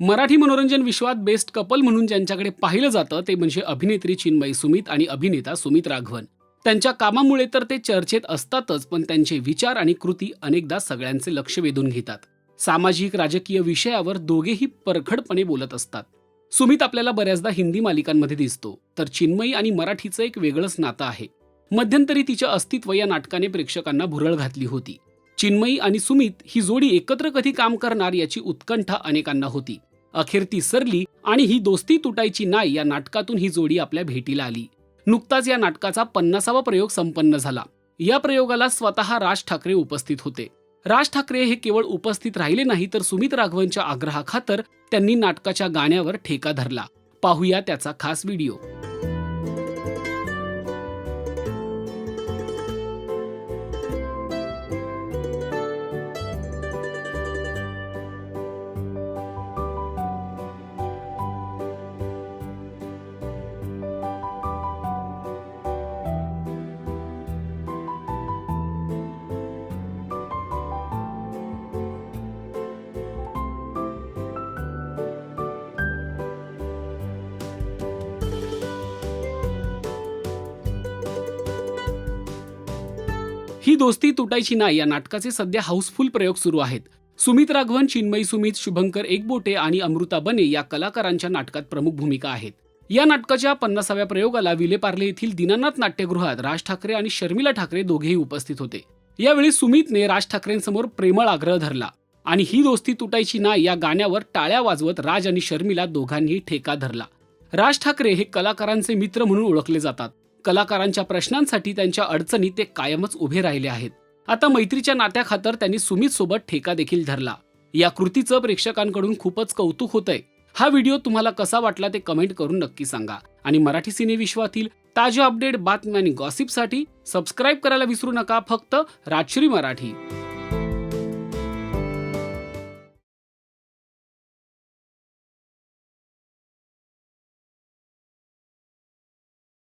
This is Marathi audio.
मराठी मनोरंजन विश्वात बेस्ट कपल म्हणून ज्यांच्याकडे पाहिलं जातं ते म्हणजे अभिनेत्री चिन्मयी सुमित आणि अभिनेता सुमित राघवन. त्यांच्या कामामुळे तर ते चर्चेत असतातच, पण त्यांचे विचार आणि कृती अनेकदा सगळ्यांचे लक्ष वेधून घेतात. सामाजिक राजकीय विषयावर दोघेही परखडपणे बोलत असतात. सुमित आपल्याला बऱ्याचदा हिंदी मालिकांमध्ये दिसतो, तर चिन्मयी आणि मराठीचं एक वेगळंच नातं आहे. मध्यंतरी तिचे अस्तित्व या नाटकाने प्रेक्षकांना भुरळ घातली होती. चिन्मयी आणि सुमित ही जोडी एकत्र कधी काम करणार याची उत्कंठा अनेकांना होती. अखेर ती सरली आणि ही दोस्ती तुटायची नाही या नाटकातून ही जोडी आपल्या भेटीला आली. नुकताच या नाटकाचा 50वा प्रयोग संपन्न झाला. या प्रयोगाला स्वतः राज ठाकरे उपस्थित होते. राज ठाकरे हे केवळ उपस्थित राहिले नाही, तर सुमित राघवनच्या आग्रहाखातर त्यांनी नाटकाच्या गाण्यावर ठेका धरला. पाहूया त्याचा खास व्हिडिओ. ही दोस्ती तुटायची नाही या नाटकाचे सध्या हाऊसफुल प्रयोग सुरू आहेत. सुमित राघवन, चिन्मयी सुमित, शुभंकर एकबोटे आणि अमृता बने या कलाकारांच्या नाटकात प्रमुख भूमिका आहेत. या नाटकाच्या 50व्या प्रयोगाला विलेपार्ले येथील दीनानाथ नाट्यगृहात राज ठाकरे आणि शर्मिला ठाकरे दोघेही उपस्थित होते. यावेळी सुमितने राज ठाकरेंसमोर प्रेमळ आग्रह धरला आणि ही दोस्ती तुटायची नाही या गाण्यावर टाळ्या वाजवत राज आणि शर्मिला दोघांनी ठेका धरला. राज ठाकरे हे कलाकारांचे मित्र म्हणून ओळखले जातात. कलाकारांच्या प्रश्नांसाठी, त्यांच्या अडचणी ते कायमच उभे राहिले आहेत. आता मैत्रीच्या नात्याखातर त्यांनी सुमित सोबत ठेका देखील धरला. या कृतीचं प्रेक्षकांकडून खूपच कौतुक होतंय. हा व्हिडिओ तुम्हाला कसा वाटला ते कमेंट करून नक्की सांगा. आणि मराठी सिने विश्वातील ताज्या अपडेट, बातम्या आणि गॉसिपसाठी सबस्क्राईब करायला विसरू नका. फक्त राजश्री मराठी.